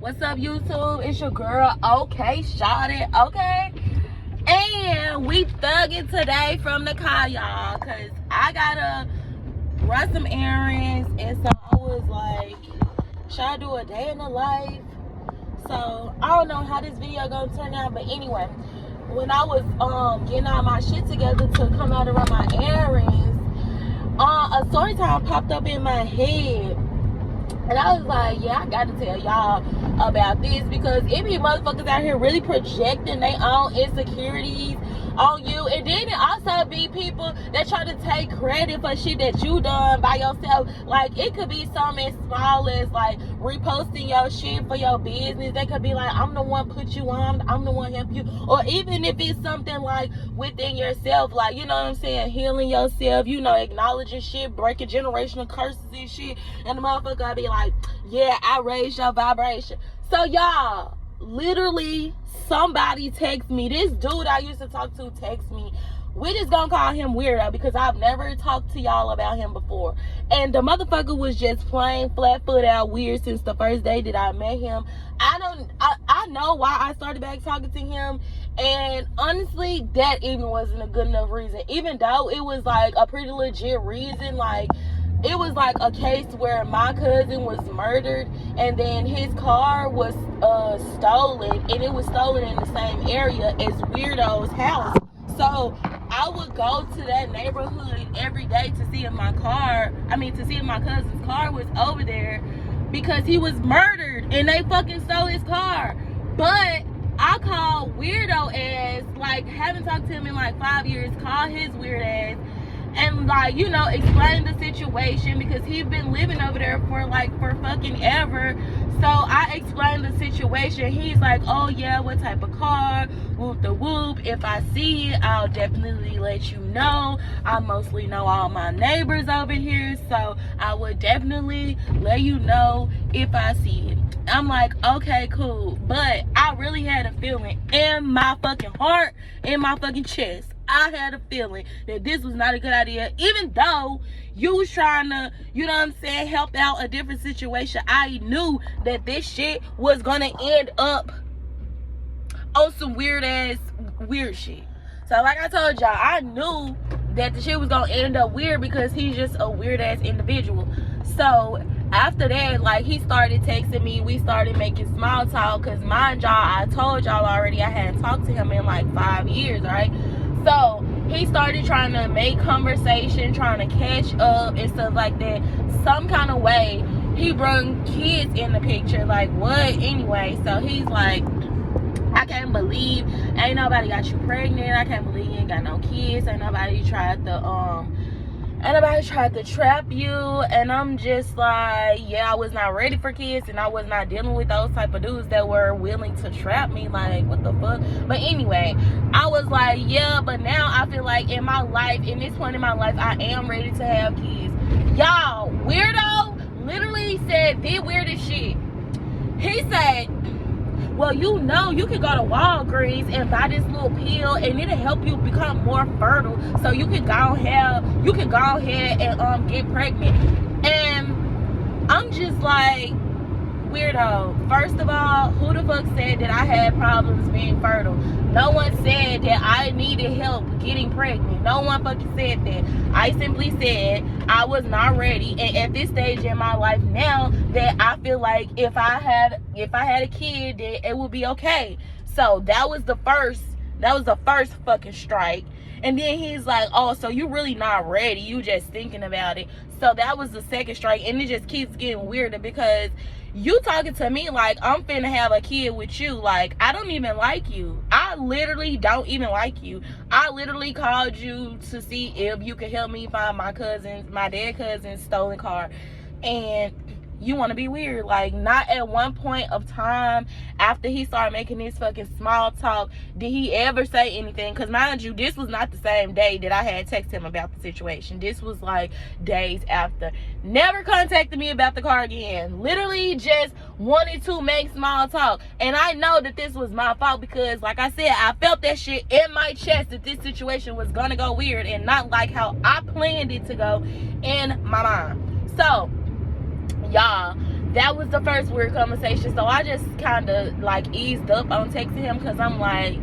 What's up, YouTube? It's your girl, OK SHAWTY, okay? And we thugging today from the car, y'all, because I gotta run some errands. And so I was like, should I do a day in the life? So I don't know how this video gonna turn out, but anyway, when I was getting all my shit together to come out and run my errands, a story time popped up in my head. And I was like, yeah, I gotta tell y'all about this, because it be motherfuckers out here really projecting their own insecurities on you. And then it also be people that try to take credit for shit that you done by yourself. Like, it could be something as small as like reposting your shit for your business. They could be like, I'm the one put you on, I'm the one help you. Or even if it's something like within yourself, like, you know what I'm saying, healing yourself, you know, acknowledging shit, breaking generational curses and shit. And the motherfucker be like, yeah, I raised your vibration. So y'all, literally somebody text me. This dude I used to talk to text me. We just gonna call him Weirdo because I've never talked to y'all about him before. And the motherfucker was just plain flat foot out weird since the first day that I met him. I know why I started back talking to him. And honestly, that even wasn't a good enough reason. Even though it was like a pretty legit reason. Like, it was like a case where my cousin was murdered and then his car was stolen, and it was stolen in the same area as Weirdo's house. So I would go to that neighborhood every day to see if my cousin's car was over there, because he was murdered and they fucking stole his car. But I called Weirdo ass, like, haven't talked to him in like 5 years, call his weird ass and, like, you know, explain the situation, because he's been living over there for fucking ever. So I explained the situation. He's like, oh yeah, what type of car, whoop the whoop, if I see it I'll definitely let you know. I mostly know all my neighbors over here, so I would definitely let you know if I see it. I'm like, okay, cool. But I really had a feeling in my fucking heart, in my fucking chest, I had a feeling that this was not a good idea. Even though you was trying to, you know what I'm saying, help out a different situation, I knew that this shit was gonna end up on some weird shit. So like I told y'all, I knew that the shit was gonna end up weird because he's just a weird ass individual. So after that, like, he started texting me. We started making small talk, because mind y'all, I told y'all already I hadn't talked to him in like 5 years, right? So he started trying to make conversation, trying to catch up and stuff like that. Some kind of way he brought kids in the picture. Like, what? Anyway, so he's like, I can't believe ain't nobody got you pregnant. I can't believe you ain't got no kids. Ain't nobody tried to trap you. And I'm just like, yeah, I was not ready for kids, and I was not dealing with those type of dudes that were willing to trap me. Like, what the fuck? But anyway, I was like, yeah, but now I feel like in my life, in this point in my life, I am ready to have kids. Y'all, Weirdo literally said the weirdest shit. He said, well, you know, you can go to Walgreens and buy this little pill, and it'll help you become more fertile, so you can go ahead and get pregnant. And I'm just like, Weirdo, first of all, who the fuck said that I had problems being fertile? No one said that I needed help getting pregnant. No one fucking said that. I simply said I was not ready, and at this stage in my life now, that I feel like if I had a kid, that it would be okay. So that was the first fucking strike. And then he's like, oh, so you really not ready, you just thinking about it. So that was the second strike. And it just keeps getting weirder, because you talking to me like I'm finna have a kid with you. Like, I don't even like you. I literally don't even like you. I literally called you to see if you could help me find my dead cousin's stolen car. And you want to be weird. Like, not at one point of time after he started making this fucking small talk did he ever say anything. Because mind you, this was not the same day that I had texted him about the situation. This was like days after. Never contacted me about the car again. Literally just wanted to make small talk. And I know that this was my fault, because like I said, I felt that shit in my chest that this situation was gonna go weird and not like how I planned it to go in my mind. So y'all, that was the first weird conversation. So I just kind of like eased up on texting him, because I'm like,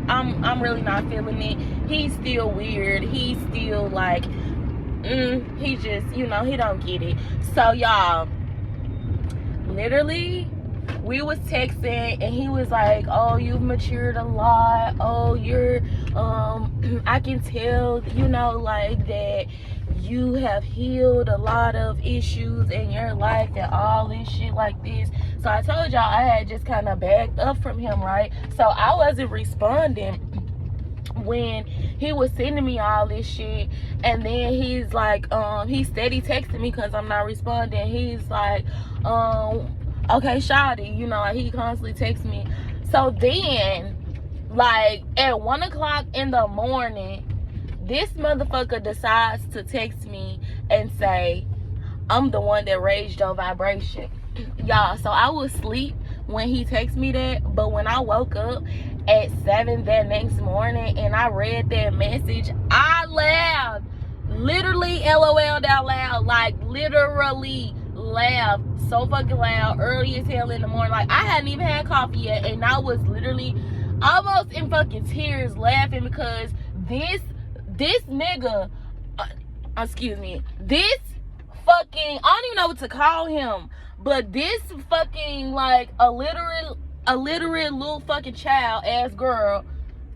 I'm really not feeling it. He's still weird. He's still like, he just, you know, he don't get it. So y'all, literally, we was texting and he was like, oh, you've matured a lot. Oh, you're I can tell, you know, like that you have healed a lot of issues in your life and all this shit like this. So I told y'all I had just kind of backed up from him, right? So I wasn't responding when he was sending me all this shit. And then he's like, he steady texting me because I'm not responding. He's like, OK SHAWTY, you know, like he constantly texts me. So then, like at 1 o'clock in the morning, this motherfucker decides to text me and say, I'm the one that raised your vibration. Y'all, so I was asleep when he texted me that, but when I woke up at 7 that next morning and I read that message, I laughed. Literally LOL'd out loud, like literally laughed so fucking loud, early as hell in the morning. Like I hadn't even had coffee yet, and I was literally almost in fucking tears laughing, because this nigga, excuse me, this fucking, I don't even know what to call him, but this fucking like a literate little fucking child ass girl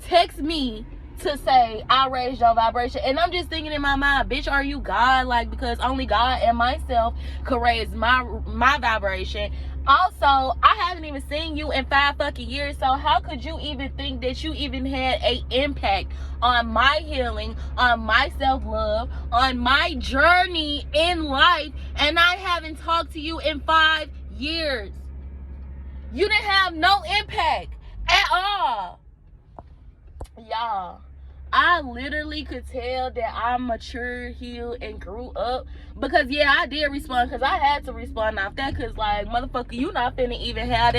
text me to say I raised your vibration. And I'm just thinking in my mind, bitch, are you God? Like, because only God and myself could raise my vibration. Also, I haven't even seen you in 5 fucking years, so how could you even think that you even had a impact on my healing, on my self-love, on my journey in life, and I haven't talked to you in 5 years? You didn't have no impact at all. Y'all, I literally could tell that I matured, healed, and grew up. Because, yeah, I did respond, because I had to respond off that. Because, like, motherfucker, you not finna even have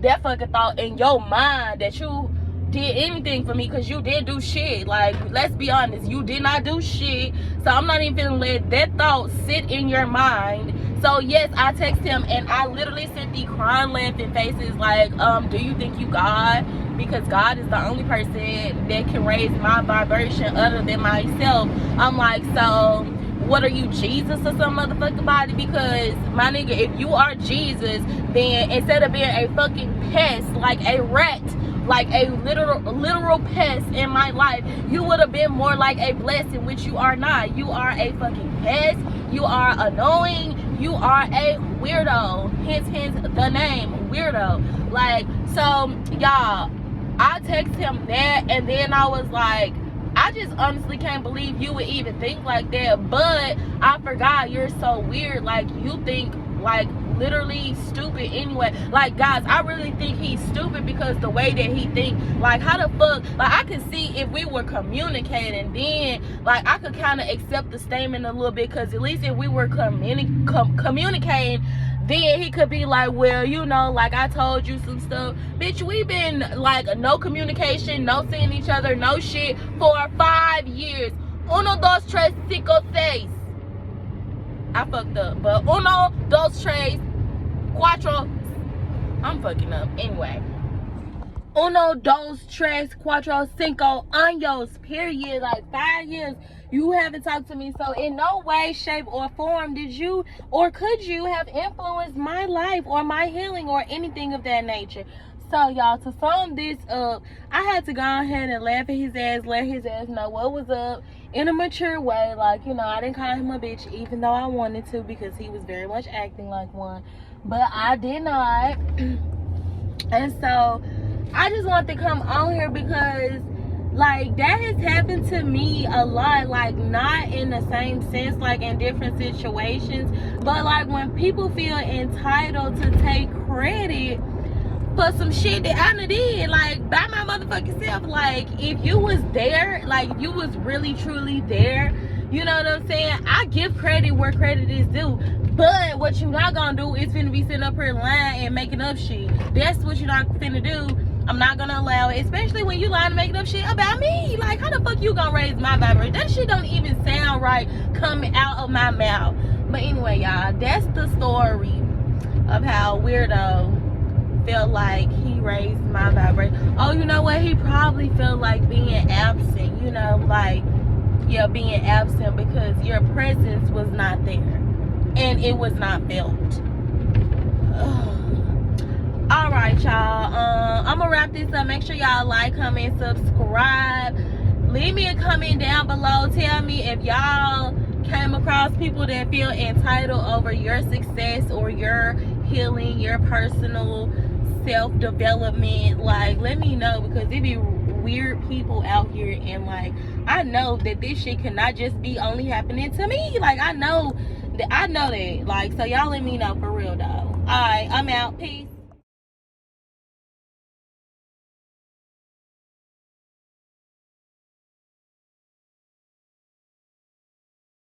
that fucking thought in your mind that you did anything for me, because you didn't do shit. Like, let's be honest, you did not do shit. So I'm not even finna let that thought sit in your mind. So yes, I text him and I literally sent the crying laughing faces like, do you think you God? Because God is the only person that can raise my vibration other than myself. I'm like, so what are you, Jesus or some motherfucking body? Because my nigga, if you are Jesus, then instead of being a fucking pest, like a rat, like a literal pest in my life, you would have been more like a blessing, which you are not. You are a fucking pest. You are annoying. You are a weirdo. Hence the name, weirdo. Like, so y'all, I text him that, and then I was like, I just honestly can't believe you would even think like that. But I forgot, you're so weird. Like, you think like literally stupid anyway. Like, guys, I really think he's stupid because the way that he think, like, how the fuck, like, I could see if we were communicating, then like I could kind of accept the statement a little bit, because at least if we were communicating, then he could be like, well, you know, like, I told you some stuff. Bitch, we've been like no communication, no seeing each other, no shit for 5 years. 1, 2, 3, 5, 6. I fucked up, but 1, 2, 3, 4. I'm fucking up. Anyway. 1, 2, 3, 4, 5 años, period. Like 5 years. You haven't talked to me. So in no way, shape, or form did you or could you have influenced my life or my healing or anything of that nature. So y'all, to sum this up, I had to go ahead and laugh at his ass, let his ass know what was up in a mature way. Like, you know, I didn't call him a bitch, even though I wanted to, because he was very much acting like one, but I did not. And so I just want to come on here because, like, that has happened to me a lot. Like, not in the same sense, like in different situations, but like when people feel entitled to take credit for some shit that I done did, like, by my motherfucking self. Like, if you was there, like, if you was really truly there, you know what I'm saying, I give credit where credit is due. But what you not gonna do is finna be sitting up here lying and making up shit. That's what you're not finna do. I'm not gonna allow it, especially when you lying and making up shit about me. Like, how the fuck you gonna raise my vibration? That shit don't even sound right coming out of my mouth. But anyway, y'all, that's the story of how weirdo felt like he raised my vibration. Oh, you know what? He probably felt like being absent, you know, like, yeah, being absent because your presence was not there and it was not felt. All right, y'all. I'm gonna wrap this up. Make sure y'all like, comment, subscribe. Leave me a comment down below. Tell me if y'all came across people that feel entitled over your success or your healing, your personal self-development. Like, let me know, because it be weird people out here, and like, I know that this shit cannot just be only happening to me. Like, I know that. Like, so y'all let me know for real though. All right, I'm out. Peace.